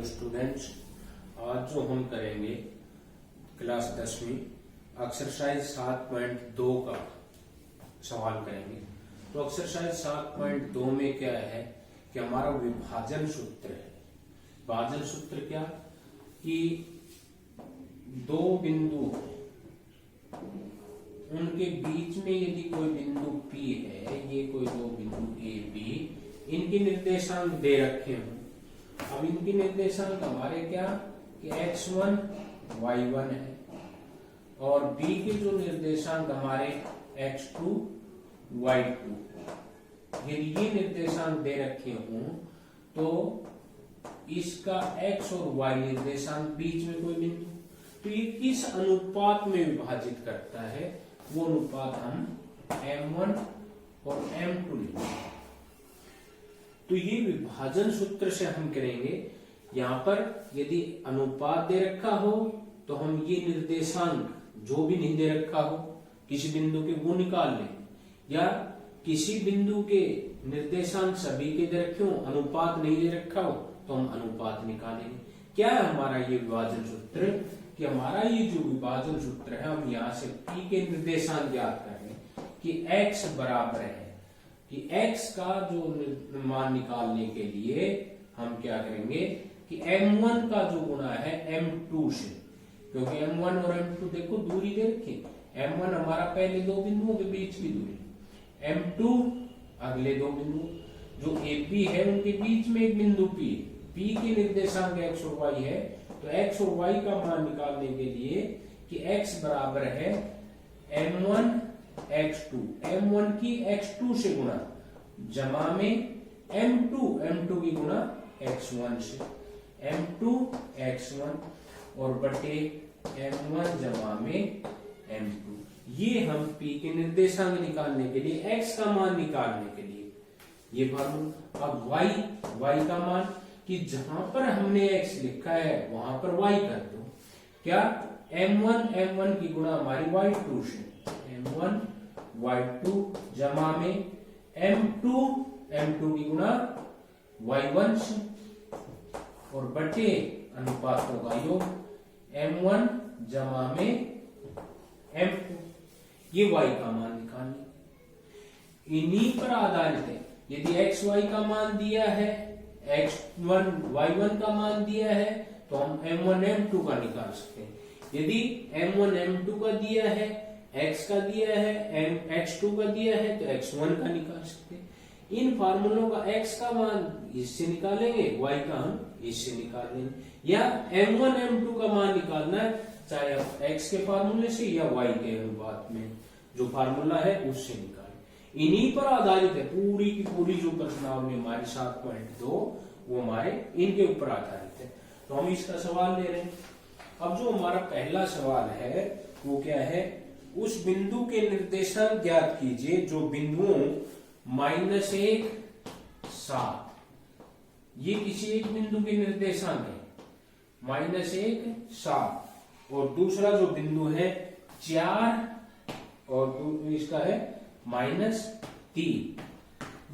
Hello students, आज जो हम करेंगे क्लास 10वीं एक्सरसाइज 7.2 का सवाल करेंगे। तो एक्सरसाइज 7.2 में क्या है कि हमारा विभाजन सूत्र है। विभाजन सूत्र क्या कि दो बिंदु उनके बीच में यदि कोई बिंदु P है, ये कोई दो बिंदु A B, इनके निर्देशांक दे रखे हों। अब इनके निर्देशांक हमारे क्या कि x1 y1 है और B के जो निर्देशांक हमारे x2 y2। यदि ये निर्देशांक दे रखे हों तो इसका x और y निर्देशांक बीच में कोई बिंदु, तो ये किस अनुपात में विभाजित करता है, वो अनुपात हम m1 और m2 लेंगे। तो ये विभाजन सूत्र से हम करेंगे। यहां पर यदि अनुपात दे रखा हो तो हम ये निर्देशांक जो भी नहीं दे रखा हो किसी बिंदु के वो निकाल लें, या किसी बिंदु के निर्देशांक सभी के दे रखे हो, अनुपात नहीं दे रखा हो तो हम अनुपात निकालेंगे। क्या है हमारा ये विभाजन सूत्र कि हमारा ये जो विभाजन सूत्र है, हम यहाँ से P के निर्देशांक ज्ञात कर लें कि x बराबर है कि x का जो मान निकालने के लिए हम क्या करेंगे कि m1 का जो गुणा है m2 से, क्योंकि m1 और m2 देखो दूरी दे रखी। m1 हमारा पहले दो बिंदुओं के बीच की दूरी, m2 अगले दो बिंदु जो AB है उनके बीच में एक बिंदु P के निर्देशांक x और y है। तो x और y का मान निकालने के लिए कि x बराबर है m1 x2, m1 की x2 से गुणा जमा में m2 की गुणा x1 से, m2 x1 और बटे m1 जमा में m2। ये हम P के निर्देशांक निकालने के लिए, x का मान निकालने के लिए ये फॉर्मूला। अब y का मान कि जहां पर हमने x लिखा है वहां पर y कर दो। क्या m1 की गुणा हमारी y2 से, m1 y2 जमा में m2 की गुणा y1 से और बटे अनुपात होगा योग m1 जमा में m2। ये y का मान निकालने, इन्हीं पर आधारित है। यदि x y का मान दिया है, x1 y1 का मान दिया है तो हम m1 m2 का निकाल सकते हैं। यदि m1 m2 का दिया है, x का दिया है, x2 का दिया है तो x1 का निकाल सकते हैं। इन फार्मूलों का x का मान इससे निकालेंगे, y का हम इससे निकाल लेंगे। या m1 m2 का मान निकालना है चाहे x के फार्मूले से या y के अनुपात में जो फार्मूला है उससे निकालें। इन्हीं पर आधारित है पूरी की पूरी जो प्रश्नावली हमारी 7.2 वो हमारे इनके ऊपर आधारित है। तो हम इसका सवाल ले रहे हैं। अब जो हमारा पहला सवाल है वो क्या है, उस बिंदु के निर्देशांक ज्ञात कीजिए जो बिंदुओं -1 7, ये किसी एक बिंदु के निर्देशांक है -1 7 और दूसरा जो बिंदु है 4 और इसका है -3,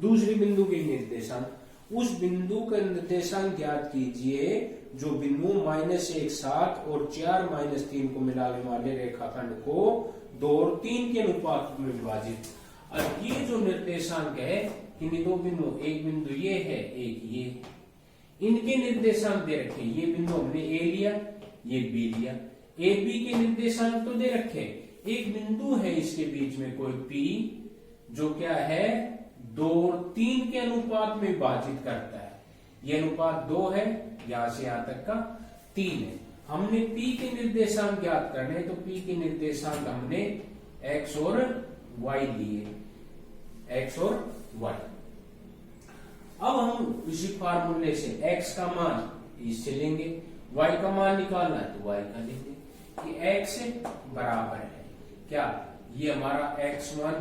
दूसरे बिंदु के निर्देशांक। उस बिंदु का निर्देशांक ज्ञात कीजिए जो बिंदु -1 7 और 4 -3 को मिलाने वाले रेखाखंड को 2 और 3 के अनुपात में विभाजित। अब ये जो निर्देशांक है इन दो बिंदु, एक बिंदु ये है एक ये, इनके निर्देशांक दे रखे। ये बिंदु हमने A लिया, ये B लिया। AB के निर्देशांक तो दे रखे, एक बिंदु है इसके बीच में कोई P जो क्या है 2 और 3 के अनुपात में विभाजित करता है। ये अनुपात 2 है, यहां से यहां तक का 3 है। हमने P के निर्देशांक ज्ञात करने, तो P के निर्देशांक हमने x और y लिए, x और y। अब हम इसी फार्मूले से x का मान इससे लेंगे, y का मान निकालना है तो y का लेंगे कि x बराबर है क्या, ये हमारा x1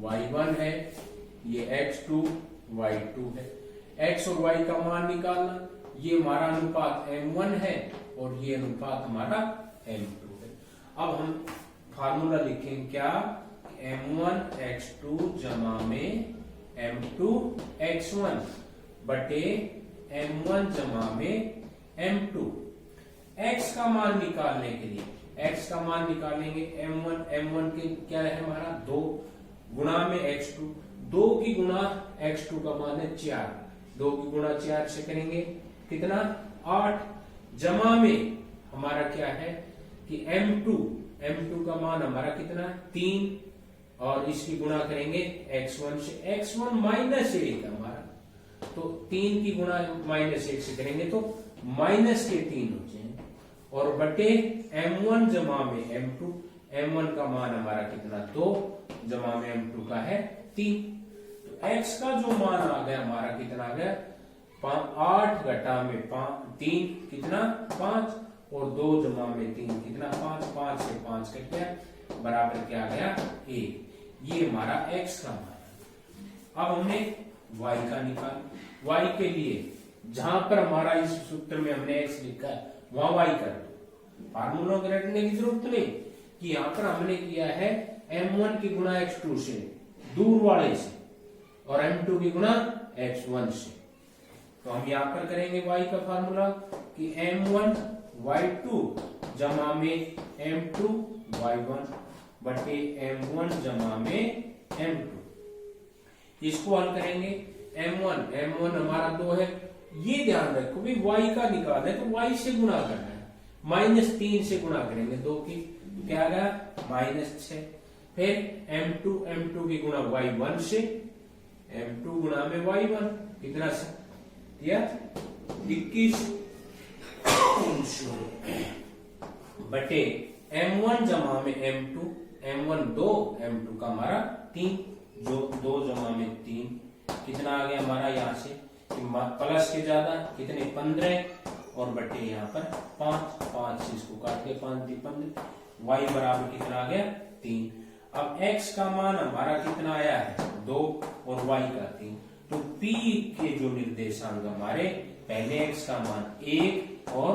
y1 है, ये x2 y2 है। x और y का मान निकालना, ये हमारा अनुपात m1 है और ये अनुपात हमारा m2 है। अब हम फार्मूला लिखेंगे क्या, m1 x2 जमा में m2 x1 बटे m1 जमा में m2। x का मान निकालने के लिए x का मान निकालेंगे m1 के क्या है हमारा 2 गुणा में x2, 2 की गुणा x2 का मान है 4, 2 की गुणा 4 से करेंगे कितना 8, जमा में हमारा क्या है कि m2 का मान हमारा कितना 3 और इसकी गुणा करेंगे x1 से, x1 माइनस 1 हमारा, तो 3 की गुणा माइनस 1 से करेंगे तो माइनस के 3 हो जाएंगे और बटे m1 जमा में m2, m1 का मान हमारा कितना 2 जमा में m2 का है 3। तो x का जो मान आ गया हमारा कितना आ गया 8 घटा में 3 कितना 5 और 2 जमा में 3 कितना 5, 5 से 5 कट गया बराबर क्या आ गया 1। ये हमारा x का मान है। अब हमने y का निकाल, y के लिए जहां पर हमारा इस सूत्र में हमने x लिखा है वहां y कर दो, फार्मूला रखने की जरूरत नहीं कि यहां पर हमने किया है m1 की गुणा x2 से दूर वाले से और m2 की गुणा x1 से, तो हम यहां पर करेंगे y का फार्मूला कि m1 y2 जमा में m2 y1 बटे m1 जमा में m2। इसको हल करेंगे m1 हमारा 2 है, ये ध्यान रखो भी y का निकालना है तो y से गुणा करना है, -3 से गुणा करेंगे 2 की तो क्या आ गया -6, फिर m2 की गुणा y1 से, m2 गुणा में y1 कितना दिया 21 बटे m1 जमा में m1 2, m2 का हमारा 3, जो 2 जमा में 3 कितना आ गया हमारा यहाँ से प्लस के ज्यादा कितने 15 और बटे यहाँ पर 5 से इसको काट के 5 दी 15, y बराबर कितना आ गया 3। अब x का मान हमारा कितना आया है 2 और y का 3, तो p के जो निर्देशांक हमारे पहले x का मान 1 और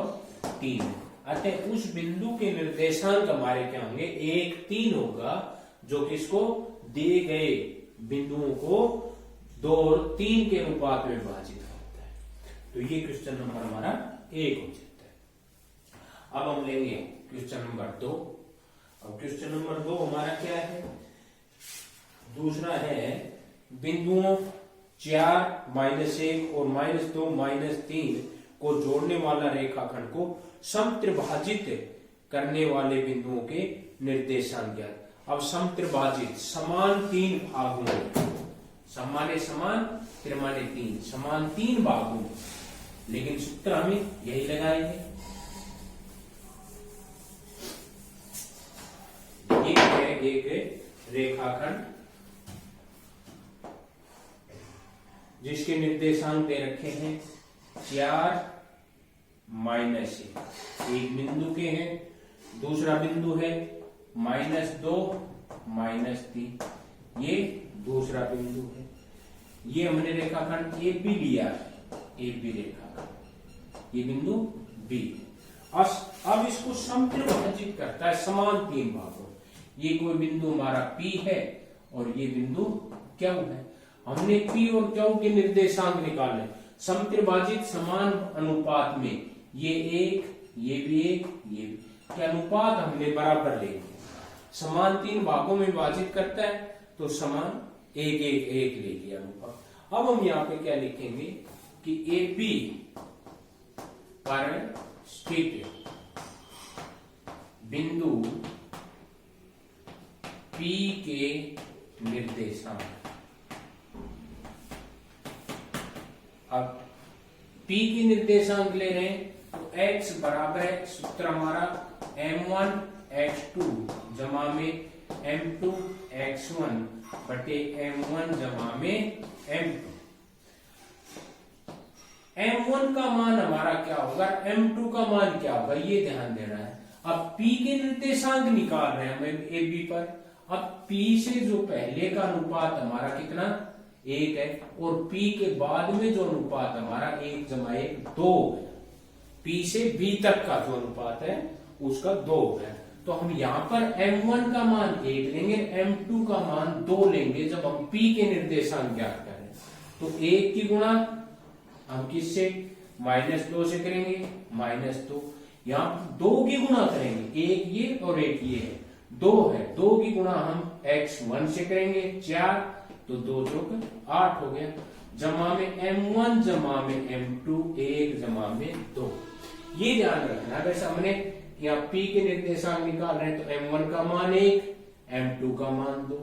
3 है, अतः उस बिंदु के निर्देशांक हमारे क्या होंगे 1 3 होगा, जो किसको दिए गए बिंदुओं को 2 और 3 के अनुपात में विभाजित करता है। तो ये क्वेश्चन नंबर हमारा 1 हो जाता है। अब हम लेंगे क्वेश्चन नंबर 2। अब क्वेश्चन नंबर 2 हमारा क्या है, दूसरा है बिंदुओं 4 -1 और -2 -3 को जोड़ने वाला रेखाखंड को समत्रिभाजित करने वाले बिंदुओं के निर्देशांक ज्ञात। अब समत्रिभाजित समान 3 भागों में, समाने समान त्रिमाने 3, समान 3 भागों में, लेकिन सूत्र हमें यही लगाएंगे। ये है एक रेखाखंड जिसके निर्देशांक दे रखे हैं 4 -1, एक बिंदु के हैं, दूसरा बिंदु है -2 -3, ये दूसरा बिंदु है। ये हमने रेखाखंड ए बी लिया है, ए बी रेखाखंड, ये बिंदु बी। अब इसको समत्रिभाजित करता है समान 3 भागों। ये कोई बिंदु हमारा P है और ये बिंदु Q है। हमने P और Q के निर्देशांक निकाले, समत्रिभाजित समान अनुपात में, ये 1 ये भी 1 ये भी, के अनुपात हमने बराबर ले लिया, समान 3 भागों में विभाजित करता है तो समान 1 1 1 ले लिया अनुपात। अब हम यहाँ पे क्या लिखेंगे कि ए बी पर स्थित बिंदु P के निर्देशांक। अब P के निर्देशांक ले रहे हैं तो x बराबर है, सूत्र हमारा m1 x2 जमा में m2 x1 बटे m1 जमा में m2। m1 का मान हमारा क्या होगा, m2 का मान क्या होगा, ये ध्यान देना है। अब P के निर्देशांक निकाल रहे हैं हमें ए बी पर। अब P से जो पहले का अनुपात हमारा कितना 1 है और P के बाद में जो अनुपात हमारा 1 जमा 1 2 है। P से B तक का जो अनुपात है उसका 2 है, तो हम यहाँ पर m1 का मान 1 लेंगे, m2 का मान 2 लेंगे जब हम P के निर्देशांक ज्ञात करें। तो 1 की गुणा हम किससे -2 से करेंगे, -2। यहाँ 2 की गुणा करेंगे, एक ये और एक ये है, 2 है, 2 की गुणा हम x1 से करेंगे 4, तो 2 चौक 8 हो गया। जमा में m1 जमा में m2, 1 जमा में 2। ये ध्यान रखना, वैसे हमने यहाँ p के निर्देशांक निकाल रहे हैं तो m1 का मान 1, m2 का मान 2।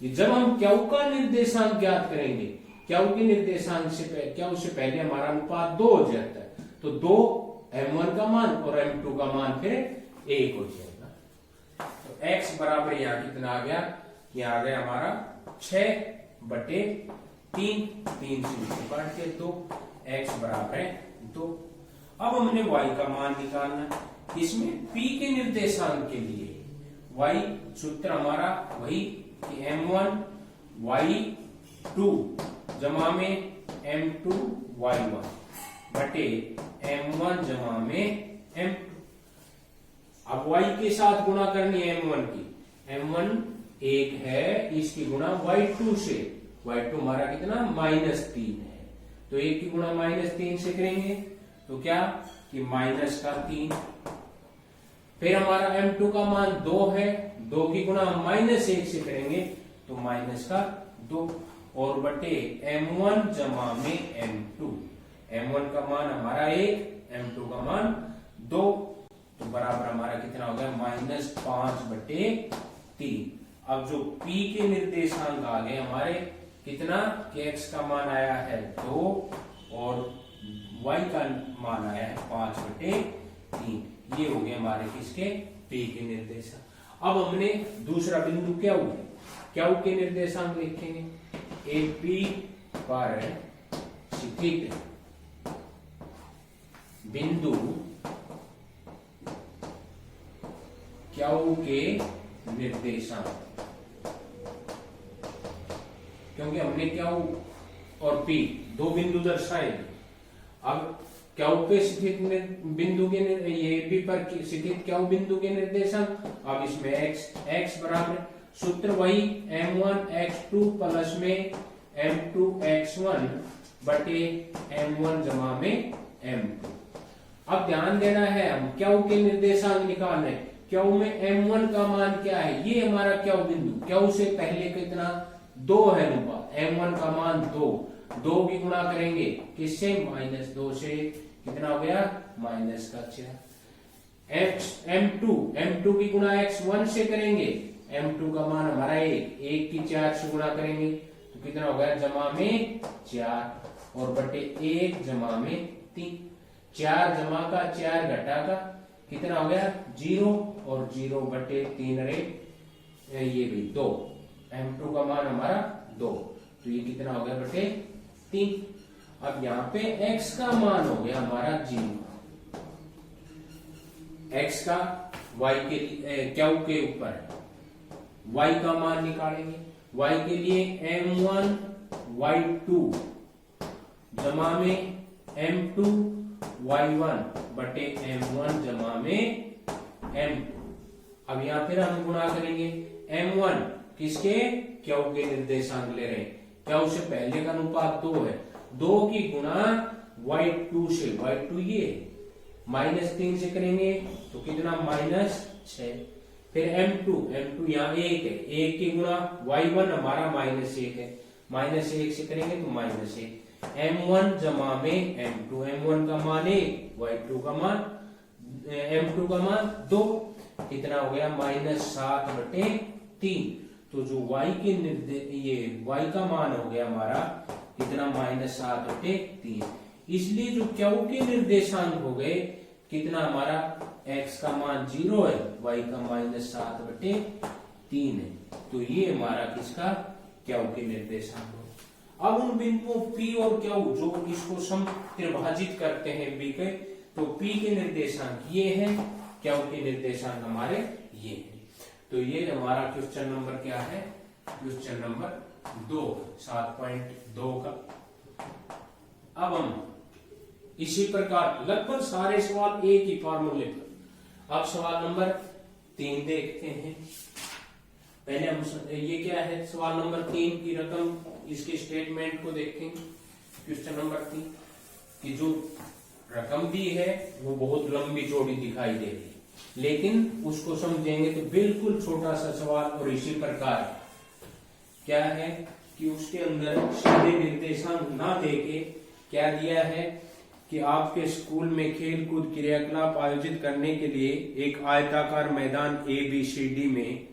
जब हम q का निर्देशांक ज्ञात करेंगे, q के निर्देशांक से q से पहले हमारा अनुपात 2 हो जाता है, तो 2 m1 का मान और m2 का मान फिर 1 हो जाएगा। तो x बराबर यहाँ कितना आ गया, यहाँ आ गया हमारा 6/3, 3 से नीचे काट के 2, x बराबर है 2। अब हमने y का मान निकालना है, इसमें p के निर्देशांक के लिए y सूत्र हमारा वही कि m1 y2 जमा में m2 y1 बटे m1 जमा में m2। अब y के साथ गुणा करनी है m1 की, m1 1 है, इसकी गुणा y2 से, y2 हमारा कितना -3 है, तो 1 की गुणा -3 से करेंगे तो क्या कि -3। फिर हमारा m2 का मान 2 है, 2 की गुणा -1 से करेंगे तो -2 और बटे m1 जमा में m2। m1 का मान हमारा 1, m2 का मान 2, तो बराबर हमारा कितना हो गया -5/3। अब जो p के निर्देशांक आ गए हमारे कितना कि x का मान आया है 2 और y का मान आया है 5/3। ये हो गए हमारे किसके p के निर्देशांक। अब हमने दूसरा बिंदु क्या के निर्देशांक लिखेंगे, AP पर स्थित बिंदु Q के निर्देशांक, क्योंकि हमने Q और P 2 बिंदु दर्शाए। अब Q पे स्थित बिंदु के ये P पर स्थित Q बिंदु के निर्देशांक, अब इसमें x बराबर सूत्र वही m1 x2 प्लस में m2 x1 बटे m1 जमा में m2। अब ध्यान देना है, हम Q के निर्देशांक निकाल रहे हैं, Q में m1 का मान क्या है, ये हमारा Q बिंदु, Q से पहले कितना 2 है अनुपात, m1 का मान 2 की गुणा करेंगे किससे -2 से, कितना हो गया -4। m2 की गुणा x1 से करेंगे, m2 का मान हमारा 1 की 4 से गुणा करेंगे तो कितना हो गया जमा में 4 और बटे 1 जमा में 3। 4 जमा का 4 घटा का कितना हो गया 0 और 0 बटे 3 ये भी 2। m2 का मान हमारा 2, तो ये कितना हो गया बटे 3। अब यहाँ पे x का मान हो गया हमारा 0, x का y के Q के ऊपर y का मान निकालेंगे, y के लिए m1 y2 जमा में m2 y1 बटे m1 जमा में m2। अब यहाँ फिर हम गुणा करेंगे, m1 किसके Q के निर्देशांक ले रहे हैं, Q से पहले का अनुपात 2 है, 2 की गुणा y2 से, y2 ये -3 से करेंगे तो कितना -6। फिर m2 यहाँ 1 है, 1 की गुणा y1 हमारा -1 है, -1 से करेंगे तो -1। m1 जमा में m2, m1 का मान 1, y2 का मान m2 का मान 2, कितना हो गया -7/3। तो जो y के ये y का मान हो गया हमारा कितना -7/3। इसलिए जो Q के निर्देशांक हो गए कितना हमारा x का मान 0 है, y का -7/3 है, तो ये हमारा किसका Q के निर्देशांक हो। अब उन बिंदुओं P और Q जो इसको सम त्रिभाजित करते हैं B के, तो P के निर्देशांक ये है, Q के निर्देशांक हमारे ये है। तो ये हमारा क्वेश्चन नंबर क्या है, क्वेश्चन नंबर 2 7.2 का। अब हम इसी प्रकार लगभग सारे सवाल एक ही फॉर्मूले पर। अब सवाल नंबर 3 देखते हैं। पहले हम ये क्या है, सवाल नंबर 3 की रकम, इसके स्टेटमेंट को देखेंगे। क्वेश्चन नंबर 3 कि जो रकम दी है वो बहुत लंबी चौड़ी दिखाई दे रही है, लेकिन उसको समझेंगे तो बिल्कुल छोटा सा सवाल और इसी प्रकार क्या है कि उसके अंदर सीधे निर्देशांक ना देके क्या दिया है कि आपके स्कूल में खेल कूद क्रियाकलाप आयोजित करने के लिए एक आयताकार मैदान ABCD में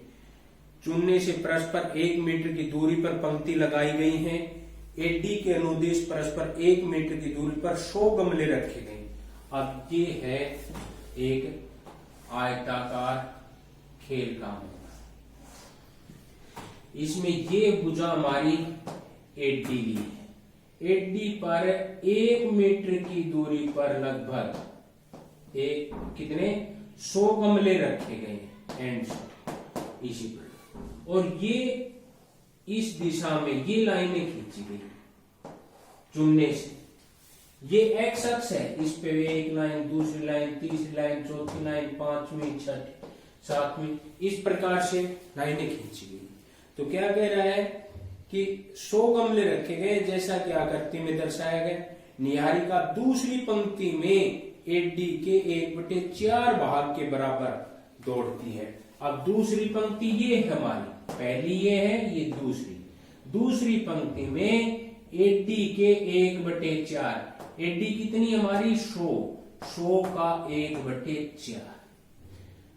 चुनने से परस्पर 1 मीटर की दूरी पर पंक्ति लगाई गई है। AD के अनुदेश परस्पर 1 मीटर की दूरी पर 100 गमले रखे गए। अब ये है एक आयताकार खेल का मैदान, इसमें ये भुजा हमारी AD ली है। AD पर 1 मीटर की दूरी पर लगभग कितने 100 गमले रखे गए एंड इसी पर, और ये इस दिशा में ये लाइनें खींची गई चुनने से। ये एक्स अक्ष है, इस पे एक लाइन, दूसरी लाइन, तीसरी लाइन, चौथी लाइन, 5वीं, 6वीं, 7वीं, इस प्रकार से लाइनें खींची गई। तो क्या कह रहा है कि 100 गमले रखे गए जैसा कि आकृति में दर्शाया गया। निहारिका दूसरी पंक्ति में AD के 1/4 भाग के बराबर दौड़ती है। अब दूसरी पंक्ति ये है हमारी, पहली ये है, ये दूसरी पंक्ति में AD के 1/4, AD कितनी हमारी 100 का 1/4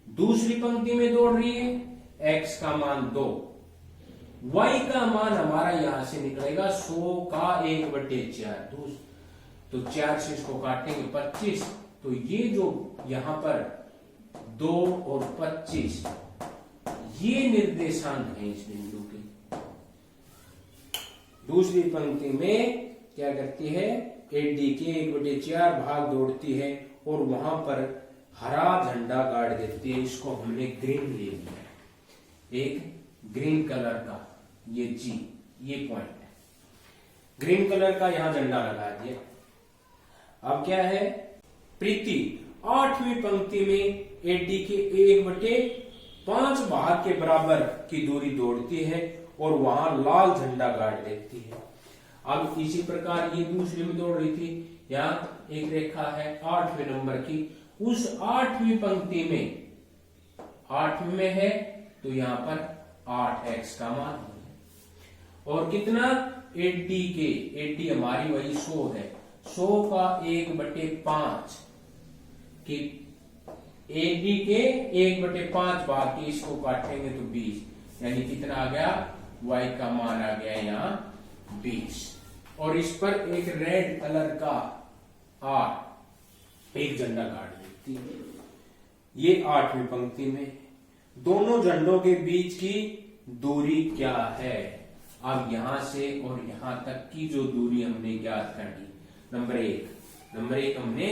दूसरी पंक्ति में दौड़ रही है। x का मान 2, y का मान हमारा यहां से निकलेगा 100 का 1/4, तो 4 से इसको काटेंगे 25, तो ये जो यहां पर 2 और 25 ये निर्देशांक है इस बिंदु के। दूसरी पंक्ति में क्या करती है, AD के 1/4 भाग दौड़ती है और वहां पर हरा झंडा गाड़ देती है। इसको हमने ग्रीन ले लिया, एक ग्रीन कलर का ये G, ये पॉइंट है, ग्रीन कलर का यहां झंडा लगा दिया। अब क्या है, प्रीति 8वीं पंक्ति में AD के 1/5 भाग के बराबर की दूरी दौड़ती है और वहां लाल झंडा गाड़ देती है। अब इसी प्रकार ये दूसरी में दौड़ रही थी, यहाँ एक रेखा है 8वें नंबर की, उस 8वीं पंक्ति में 8वीं में है तो यहाँ पर 8x का मान है। और कितना AD हमारी वही 100 है, 100 का 1/5 कि AD के 1/5 भाग के इसको काटेंगे तो 20, यानी कितना आ गया, y का मान आ गया यहाँ 20। और इस पर एक रेड कलर का R एक झंडा काट देती है। ये 8वीं पंक्ति में दोनों झंडों के बीच की दूरी क्या है। अब यहां से और यहां तक की जो दूरी हमने ज्ञात करनी, नंबर एक हमने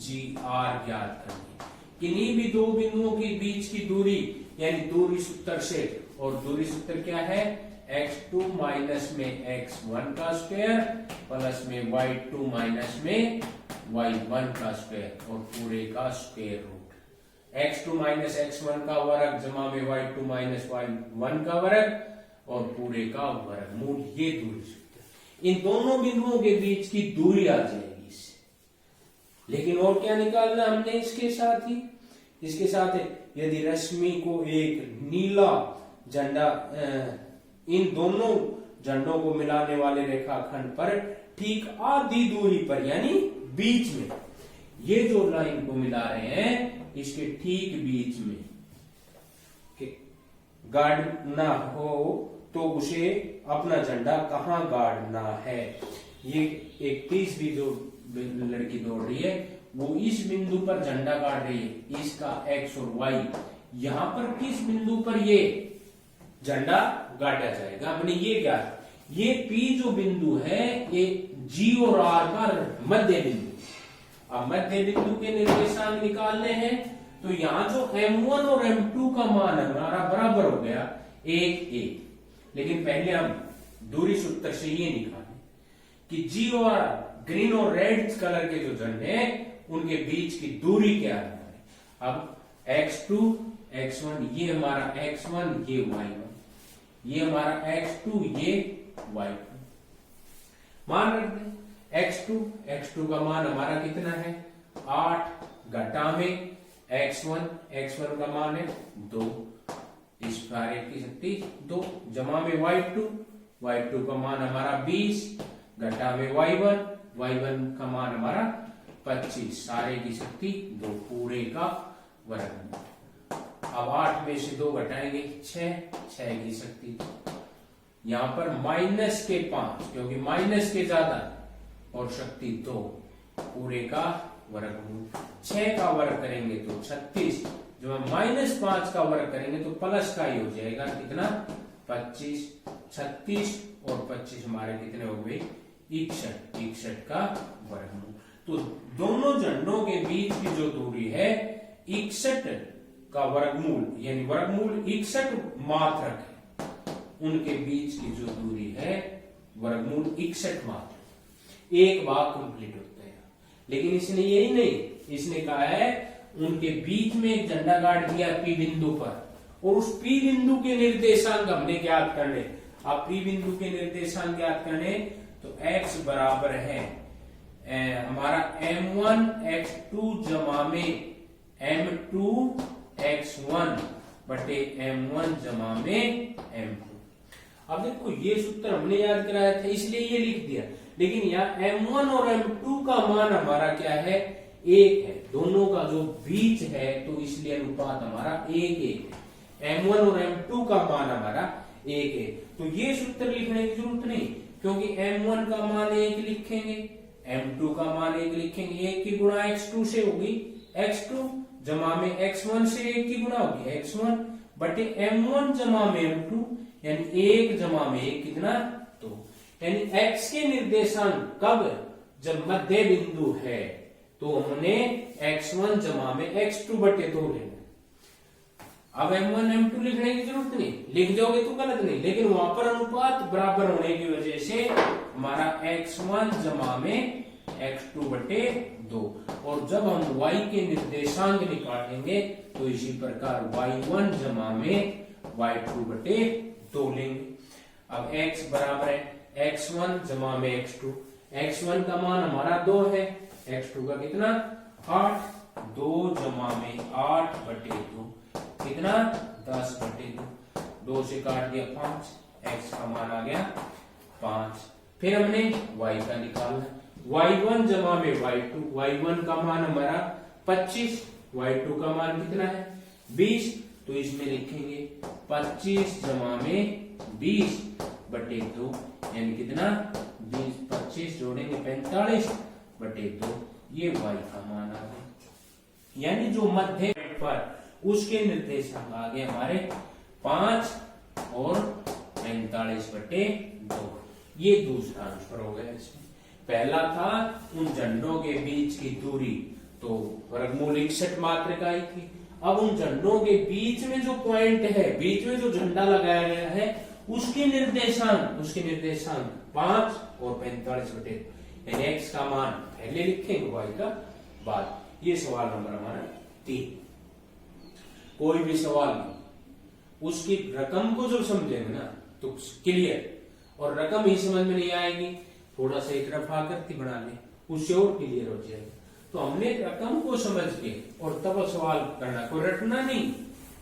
GR ज्ञात करनी। किन्हीं भी दो बिंदुओं के बीच की दूरी यानी दूरी सूत्र से, और दूरी सूत्र क्या है, x2 माइनस में x1 का स्क्वायर प्लस में y2 माइनस में y1 का स्क्वायर और पूरे का square root. x2 minus x1 का वर्ग जमा में y2 माइनस y1 का वर्ग और पूरे का वर्गमूल, ये दूरी सूत्र। इन दोनों बिंदुओं के बीच की दूरी आ जाएगी इससे। लेकिन और क्या निकालना हमने इसके साथ यदि रश्मि को एक नीला झंडा इन दोनों झंडों को मिलाने वाले रेखाखंड पर ठीक आधी दूरी पर यानी बीच में, ये जो लाइन को मिला रहे हैं इसके ठीक बीच में गाड़ना हो तो उसे अपना झंडा कहां गाड़ना है। ये एक तीसरी जो लड़की दौड़ रही है वो इस बिंदु पर झंडा गाड़ रही है, इसका x और y, यहां पर किस बिंदु पर ये झंडा गाड़ा जाएगा हमने ये क्या, ये P जो बिंदु है ये G और R का मध्य बिंदु। अब मध्य बिंदु के निर्देशांक निकालने हैं तो यहाँ जो M1 और M2 का मान हमारा बराबर हो गया 1, लेकिन पहले हम दूरी सूत्र से ये निकालें कि G और R, ग्रीन और रेड कलर के जो झंडे हैं उनके बीच की दूरी क्या है। अब x2 x1 ये हमारा x1 ये y1, ये हमारा x2 ये y2 मान रखते हैं। x2 का मान हमारा कितना है 8 घटा में x1 का मान है 2, इस कार्य की शक्ति 2 जमा में y2 का मान हमारा 20 घटा में y1 का मान हमारा 25, सारे की शक्ति 2 पूरे का वर्गमूल। अब 8 में से 2 घटाएंगे 6 की शक्ति 2, यहां पर माइनस के 5 क्योंकि माइनस के ज्यादा और शक्ति 2 पूरे का वर्गमूल। 6 का वर्ग करेंगे तो 36, जब हम -5 का वर्ग करेंगे तो प्लस का ही हो जाएगा कितना 25, 36 और 25 हमारे कितने हो गए 61 का वर्गमूल। तो दोनों झंडों के बीच की जो दूरी है 61 का वर्गमूल, यानी वर्गमूल 61 मात्रक है, उनके बीच की जो दूरी है वर्गमूल 61 मात्रक। एक भाग कंप्लीट होता है। लेकिन इसने यही नहीं, इसने कहा है उनके बीच में एक झंडा गाड़ दिया P बिंदु पर, और उस P बिंदु के निर्देशांक हमने ज्ञात करने। अब P बिंदु के निर्देशांक ज्ञात करने तो x बराबर है हमारा m1 x2 जमा में m2 x1 बटे m1 जमा में m2। अब देखो ये सूत्र हमने याद कराया था इसलिए ये लिख दिया, लेकिन यहाँ m1 और m2 का मान हमारा क्या है 1 है, दोनों का जो बीच है, तो इसलिए अनुपात हमारा 1 है। m1 और m2 का मान हमारा 1 है, तो ये सूत्र लिखने की जरूरत नहीं, क्योंकि m1 का मान 1 लिखेंगे, m2 का मान 1 लिखेंगे। 1 की गुणा x2 से होगी x2 जमा में x1 से 1 की गुणा होगी x1 बटे m1 जमा में m2, यानी 1 जमा में 1 कितना 2, यानी x के निर्देशांक कब जब मध्य बिंदु है तो हमने x1 जमा में x2 बटे 2 लेना। अब m1 m2 लिखने की जरूरत नहीं, लिख दोगे तो गलत नहीं, लेकिन वहां पर अनुपात बराबर होने की वजह से हमारा x1 जमा में x2 बटे 2, और जब हम y के निर्देशांक निकालेंगे तो इसी प्रकार y1 जमा में y2 बटे 2 लेंगे। अब x बराबर है x1 जमा में x2, x1 का मान हमारा 2 है, x2 का कितना 8, 2 जमा में 8 बटे 2 कितना 10 बटे 2 से काट दिया 5, x का मान आ गया 5। फिर हमने y का निकालना, y1 जमा में y2, y1 का मान हमारा 25, y2 का मान कितना है 20, तो इसमें लिखेंगे 25 जमा में 20 बटे 2, यानी कितना 20, 25 जोड़ेंगे 45 बटे 2, ये y का मान आ गया। यानी जो मध्य पर उसके निर्देशांक आ गए हमारे 5 और 45 बटे 2, ये दूसरा आंसर हो गया। इसमें पहला था उन झंडों के बीच की दूरी, तो वर्गमूल 61 मात्रक आई थी। अब उन झंडों के बीच में जो पॉइंट है, बीच में जो झंडा लगाया गया है, उसके निर्देशांक 5 और 45 बटे, यानी x का मान पहले लिखेंगे y का बाद। ये सवाल नंबर हमारा 3। कोई भी सवाल नहीं, उसकी रकम को जो समझेंगे ना तो क्लियर, और रकम ही समझ में नहीं आएगी थोड़ा सा एक तरफ आकृति बना ले, उससे और क्लियर हो जाएगा। तो हमने रकम को समझ के और तब सवाल करना, को रटना नहीं,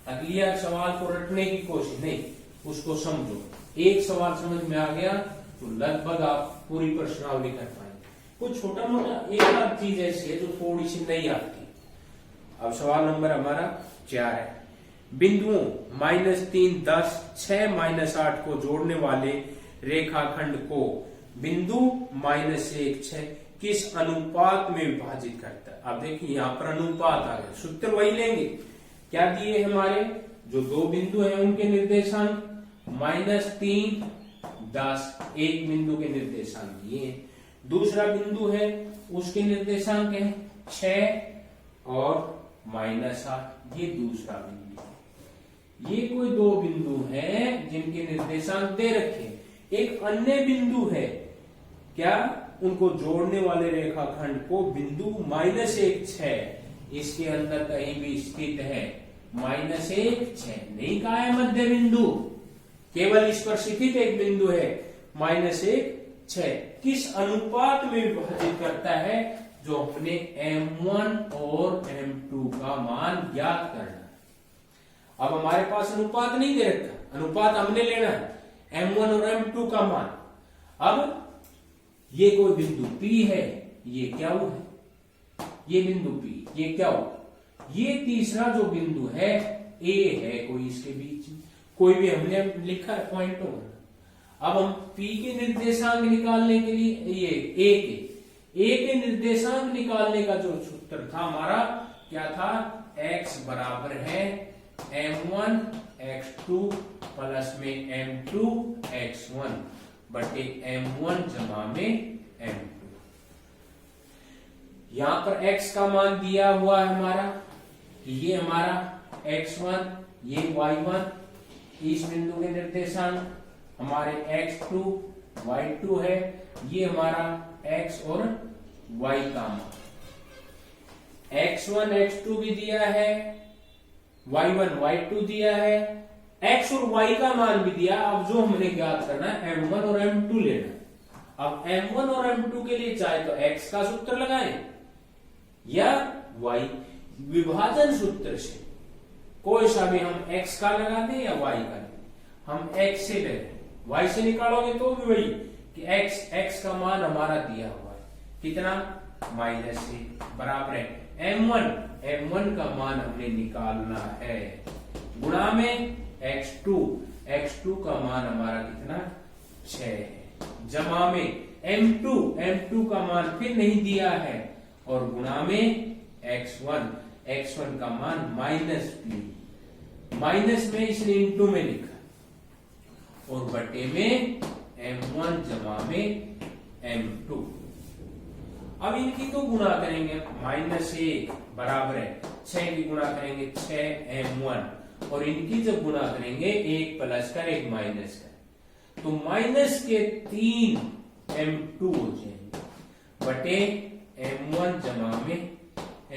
अगलिया सवाल को रटने की कोशिश नहीं, उसको समझो। एक सवाल समझ में आ गया तो लगभग आप पूरी प्रश्नावली कर पाएंगे। कुछ छोटा मोटा एक आध चीज ऐसी है जो थोड़ी सी नहीं आती। अब सवाल नंबर हमारा 4 है। बिंदुओं -3, 10, 6, -8 को जोड़ने वाले रेखाखंड को बिंदु -1, 6 किस अनुपात में विभाजित करता है। अब देखिए यहाँ पर अनुपात आ गया, सूत्र वही लेंगे। क्या दिए हमारे जो दो बिंदु हैं उनके निर्देशांक -3, 10, एक बिंदु के निर्देशांक दिए हैं। दूसरा बिंदु है उसके निर्देशांक है 6 और -8, ये दूसरा बिंदु है। ये कोई दो बिंदु हैं जिनके निर्देशांक दे रखे। एक अन्य बिंदु है, क्या उनको जोड़ने वाले रेखाखंड को बिंदु -1, 6 इसके अंदर कहीं भी स्थित है। -1, 6 नहीं कहा है मध्य बिंदु, केवल इस पर स्थित एक बिंदु है -1, 6। किस अनुपात में विभाजित करता है, जो हमने M1 और M2 का मान ज्ञात करना है। अब हमारे पास अनुपात नहीं दे रखा, अनुपात हमने लेना है M1 और M2 का मान। अब ये कोई बिंदु P है, ये क्या है, ये बिंदु P, ये क्या हो, ये तीसरा जो बिंदु है A है कोई इसके बीच में, कोई भी हमने लिखा है पॉइंट होगा। अब हम P के निर्देशांक निकालने के लिए ये A के निर्देशांक निकालने का जो सूत्र था हमारा क्या था, x बराबर है M1 x2 प्लस में M2 x1 बटे M1 जमा में M2। यहां पर x का मान दिया हुआ है हमारा, ये हमारा x1, ये y1, इस बिंदु के निर्देशांक हमारे x2 y2 है, ये हमारा x और y का मान, x1 x2 भी दिया है, y1 y2 दिया है, x और y का मान भी दिया। अब जो हमने ज्ञात करना है M1 और M2 लेना। अब M1 और M2 के लिए चाहे तो x का सूत्र लगाएं या y विभाजन सूत्र से, कोई सा भी हम x का लगा दें या y का, हम x से ले रहे, y से निकालोगे तो भी वही कि x का मान हमारा दिया हुआ है कितना, -1 बराबर है M1 का मान हमने निकालना है, गुणा में x2 का मान हमारा कितना 6 है, जमा में M2 का मान फिर नहीं दिया है, और गुणा में x1 का मान -3, माइनस में इसलिए इंटू में लिखा, और बटे में M1 जमा में M2। अब इनकी तो गुणा करेंगे, -1 बराबर है 6 की गुणा करेंगे 6 M1, और इनकी जब गुणा करेंगे 1 प्लस का 1 माइनस का, तो माइनस के 3 M2 हो जाएंगे बटे M1 जमा में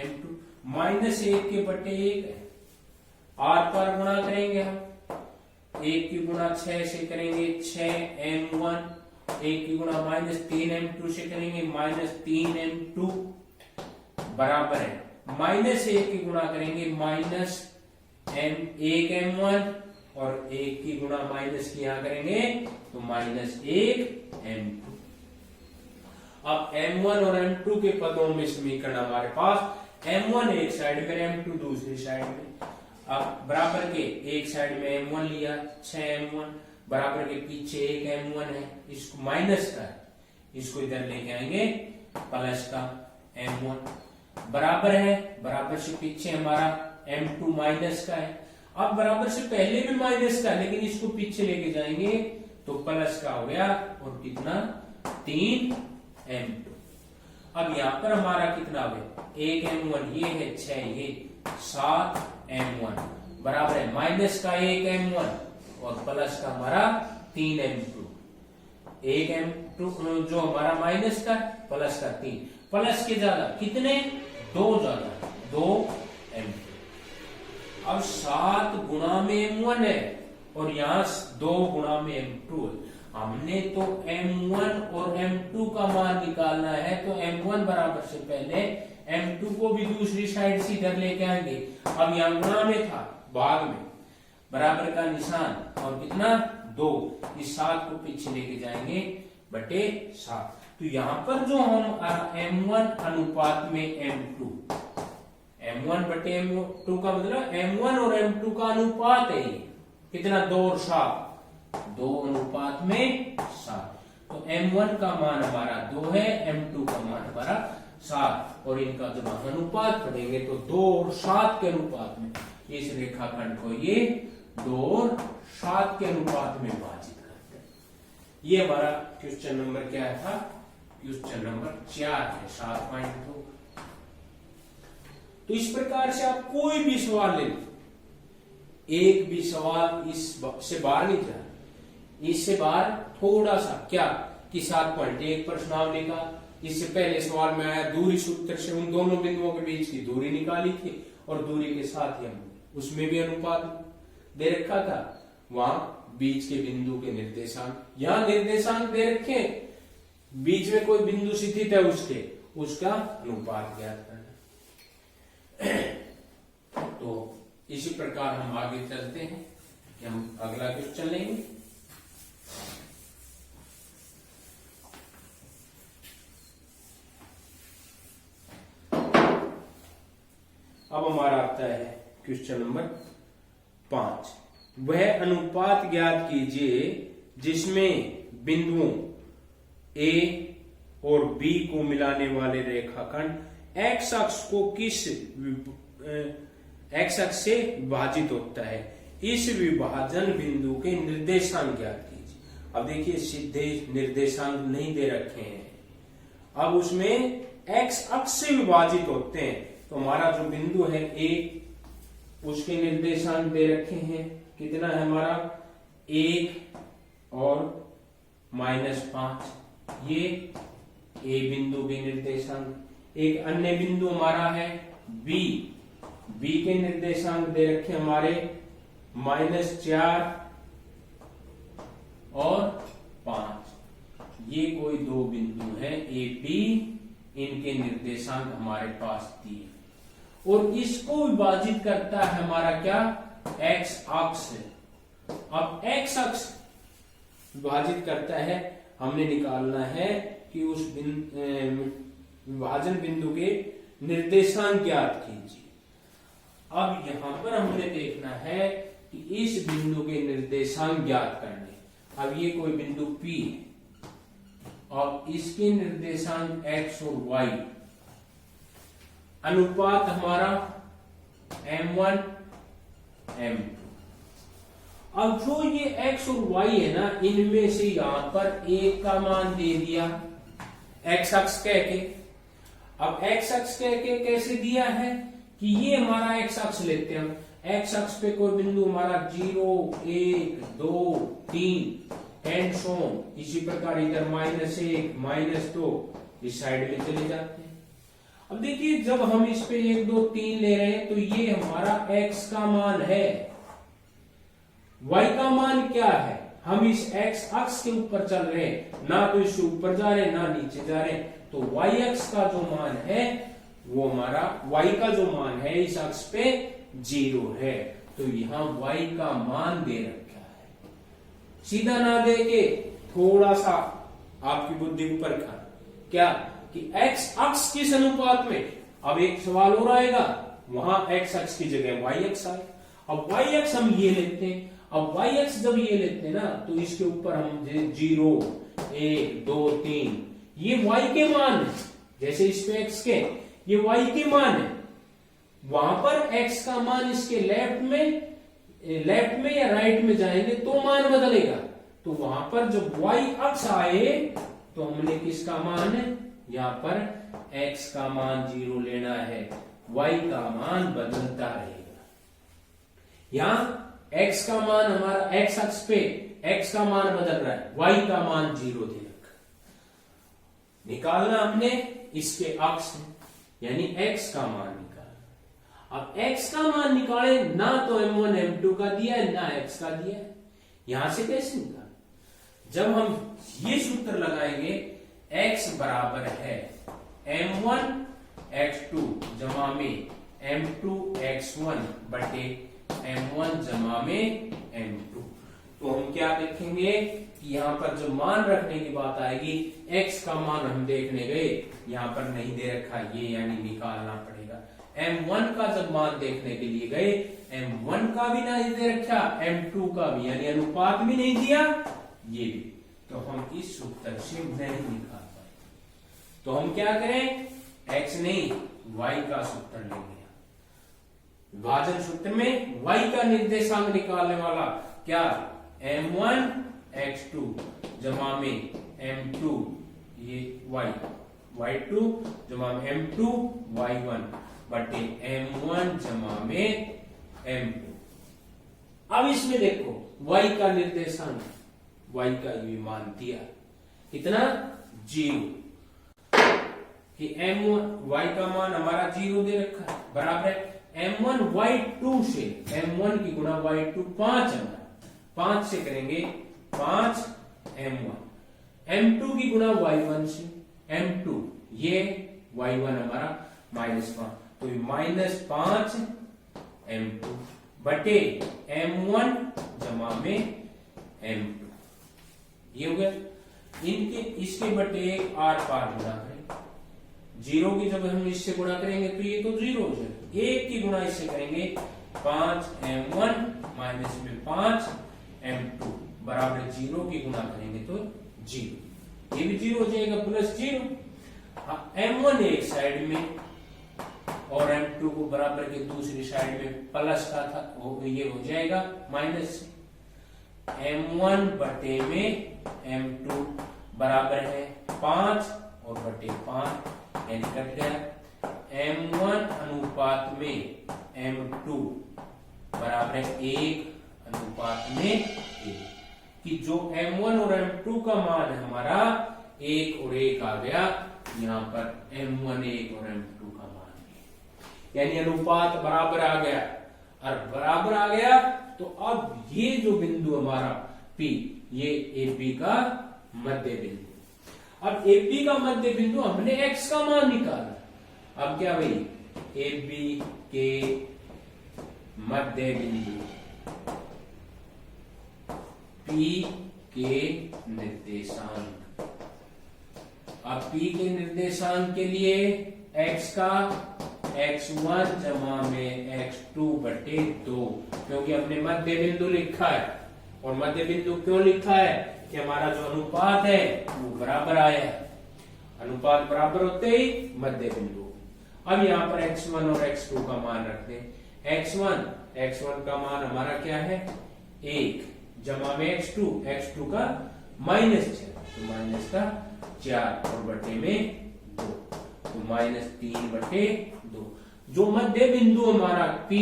M2। -1 के बटे 1 है, आर पर गुणा करेंगे हम, 1 की गुणा 6 से करेंगे 6 M1, 1 की गुणा -3 M2 से करेंगे -3 M2 बराबर है, -1 की गुणा करेंगे -1 M1, और 1 की गुणा माइनस की यहां करेंगे तो -1 M2। अब M1 और M2 के पदों में समीकरण हमारे पास M1 एक साइड में, M2 दूसरी साइड में। अब बराबर के एक साइड में M1 लिया 6 M1, बराबर के पीछे 1 M1 है, इसको माइनस का है, इसको इधर लेके आएंगे प्लस का M1 बराबर है, बराबर से पीछे हमारा M2 माइनस का है। अब बराबर से पहले भी माइनस का, लेकिन इसको पीछे लेके जाएंगे तो प्लस का हो गया, और कितना 3 M2। अब यहां पर हमारा कितना हो गया 1 M1, ये है 6, ये 7 M1 बराबर है माइनस का 1 M1 और प्लस का हमारा 3 M2। 1 M2 जो हमारा माइनस का प्लस का 3, प्लस के ज्यादा कितने 2 ज्यादा 2 M2। अब 7 गुणा में M1 है और यहां 2 गुणा में M2 है। हमने तो M1 और M2 का मान निकालना है, तो M1 बराबर से पहले M2 को भी दूसरी साइड से इधर लेके आएंगे। अब यहां गुणा में था, भाग में बराबर का निशान, और कितना 2, इस 7 को पीछे लेके जाएंगे बटे 7। तो यहां पर जो हम M1 अनुपात में M2, M1 बटे M2 का मतलब M1 और M2 का अनुपात है, कितना 2 और 7, 2 अनुपात में 7। तो M1 का मान हमारा 2 है, M2 का मान हमारा 7, और इनका जब हम अनुपात पढ़ेंगे तो 2 और 7 के अनुपात में, इस रेखाखंड को ये 2 और 7 के अनुपात में विभाजित करते हैं। ये हमारा क्वेश्चन नंबर क्या था, क्वेश्चन नंबर 4 है 7.2। तो इस प्रकार से आप कोई भी सवाल ले लो, एक भी सवाल इससे बाहर नहीं जा, इससे बाहर थोड़ा सा क्या कि 7.1 प्रश्नावली का, इससे पहले सवाल में आया दूरी सूत्र से उन दोनों बिंदुओं के बीच की दूरी निकाली थी, और दूरी के साथ ही हम उसमें भी अनुपात दे रखा था, वहां बीच के बिंदु के निर्देशांक, यहां निर्देशांक दे रखे बीच में कोई बिंदु स्थित है उसका अनुपात ज्ञात करना। तो इसी प्रकार हम आगे चलते हैं कि हम अगला क्वेश्चन लेंगे। अब हमारा आता है क्वेश्चन नंबर 5। वह अनुपात ज्ञात कीजिए जिसमें बिंदुओं ए और बी को मिलाने वाले रेखाखंड एक्स अक्ष को एक्स अक्ष से विभाजित होता है। इस विभाजन बिंदु के निर्देशांक ज्ञात कीजिए। अब देखिए सीधे निर्देशांक नहीं दे रखे हैं, अब उसमें एक्स अक्ष से विभाजित होते हैं। तो हमारा जो बिंदु है ए, उसके निर्देशांक दे रखे हैं। कितना है हमारा 1 और -5, ये ए बिंदु के निर्देशांक। एक अन्य बिंदु हमारा है बी, बी के निर्देशांक दे रखे हमारे -4 और 5। ये कोई दो बिंदु हैं ए बी, इनके निर्देशांक हमारे पास दिए और इसको विभाजित करता है हमारा क्या, एक्स अक्ष। अब एक्स अक्ष विभाजित करता है, हमने निकालना है कि उस विभाजन बिंदु के निर्देशांक ज्ञात कीजिए। अब यहां पर हमने देखना है कि इस बिंदु के निर्देशांक ज्ञात करने। अब ये कोई बिंदु P और इसके निर्देशांक x और y, अनुपात हमारा m1 m2। अब जो ये x और y है ना, इनमें से यहां पर एक का मान दे दिया x अक्ष कह के। अब x अक्ष कह के कैसे दिया है कि ये हमारा x अक्ष लेते हैं हम। x अक्ष पे कोई बिंदु हमारा 0, 1, 2, 3 एंड सो ऑन। इसी प्रकार इधर -1, -2 इस साइड में चले जाते हैं। अब देखिए जब हम इस पे 1, 2, 3 ले रहे हैं तो ये हमारा x का मान है, y का मान क्या है, हम इस x अक्ष के ऊपर चल रहे हैं, ना तो इससे ऊपर जा रहे हैं ना नीचे जा रहे हैं। तो y अक्ष का जो मान है वो हमारा, y का जो मान है इस अक्ष पे 0 है। तो यहां y का मान दे रखा है। सीधा ना दे के थोड़ा सा आपकी बुद्धि ऊपर का क्या कि x अक्ष किस अनुपात में। अब एक सवाल और आएगा, वहां x अक्ष की जगह y अक्ष आए। अब y अक्ष हम ये लेते हैं। अब y अक्ष जब ये लेते हैं ना तो इसके ऊपर हम 0, 1, 2, 3 ये y के मान है। जैसे इस पे x के ये y के मान है, वहां पर x का मान इसके लेफ्ट में या राइट में जाएंगे तो मान बदलेगा। तो वहां पर जब y अक्ष आए तो हमने किसका मान है, यहां पर x का मान 0 लेना है, y का मान बदलता रहेगा। यहां x का मान हमारा x अक्ष पे x का मान बदल रहा है, y का मान 0 दे रखा। निकालना हमने इसके अक्ष यानी x का मान निकालना। अब x का मान निकाले, ना तो m1 m2 का दिया है ना x का दिया है। यहां से कैसे निकाल, जब हम ये सूत्र लगाएंगे x बराबर है m1 x2 जमा में m2 x1 बटे m1 जमा में m2। तो हम क्या देखेंगे कि यहां पर जो मान रखने की बात आएगी, x का मान हम देखने गए, यहां पर नहीं दे रखा ये, यानी निकालना पड़ेगा। m1 का जब मान देखने के लिए गए, m1 का भी नहीं दे रखा, m2 का भी, यानी अनुपात भी नहीं दिया, ये भी। तो हम इस सूत्र से नहीं निकाल पाए। तो हम क्या करें, x नहीं y का सूत्र लेंगे। विभाजन सूत्र में y का निर्देशांक निकालने वाला क्या, m1 x2 जमा में m2 ये y2 जमा में m2 y1 बटे m1 जमा में m2। अब इसमें देखो y का निर्देशांक, y का ये मान दिया कितना 0, कि y का मान हमारा 0 दे रखा है, बराबर है m1 y2 से, m1 की गुणा y2 5 है, 5 से करेंगे 5 m1, m2 की गुणा y1 से m2 ये y1 हमारा -5 तो -5 m2 बटे m1 जमा में m2 ये हो गया। इनके इसके बटे आर पार गुणा करें, 0 की जब हम इससे गुणा करेंगे तो ये तो 0 हो जाएगा। 1 की गुणा इससे करेंगे 5m1 माइनस में 5m2 बराबर 0 की गुणा करेंगे तो 0, ये भी 0 हो जाएगा प्लस 0। m1 एक साइड में और m2 को बराबर के दूसरी साइड में प्लस का था वो ये हो जाएगा माइनस। m1 बटे में m2 बराबर है 5 और बटे 5 यानी कट गया। m1 अनुपात में m2 बराबर है 1 अनुपात में 1 कि जो m1 और m2 का मान है हमारा 1 और 1 आ गया, यहाँ पर m1 1 और m2 का मान है, यानी अनुपात बराबर आ गया। और बराबर आ गया तो अब ये जो बिंदु हमारा P ये AB का मध्य बिंदु। अब AB का मध्य बिंदु हमने x का मान निकाला। अब क्या भाई AB के मध्य बिंदु P के निर्देशांक। अब P के निर्देशांक के लिए x का x1 जमा में x2 बटे 2, क्योंकि हमने मध्य बिंदु लिखा है। और मध्य बिंदु क्यों लिखा है कि हमारा जो अनुपात है वो बराबर आया है, अनुपात बराबर होते ही मध्य बिंदु। अब यहाँ पर x1 और x2 का मान रखते हैं। x1 का मान हमारा क्या है 1 जमा में x2 का -6 तो माइनस का 4 और बटे में 2 तो -3 बटे 2। जो मध्य बिंदु हमारा P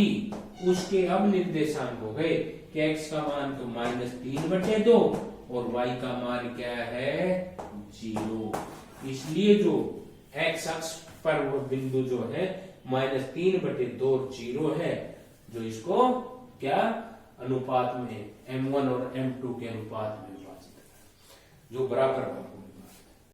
उसके अब निर्देशांक हो गए कि x का मान तो -3 बटे 2 और y का मान क्या है 0। इसलिए जो x अक्ष पर वो बिंदु जो है -3 बटे 2 0 है, जो इसको क्या अनुपात में m1 और m2 के अनुपात में विभाजित है, जो बराबर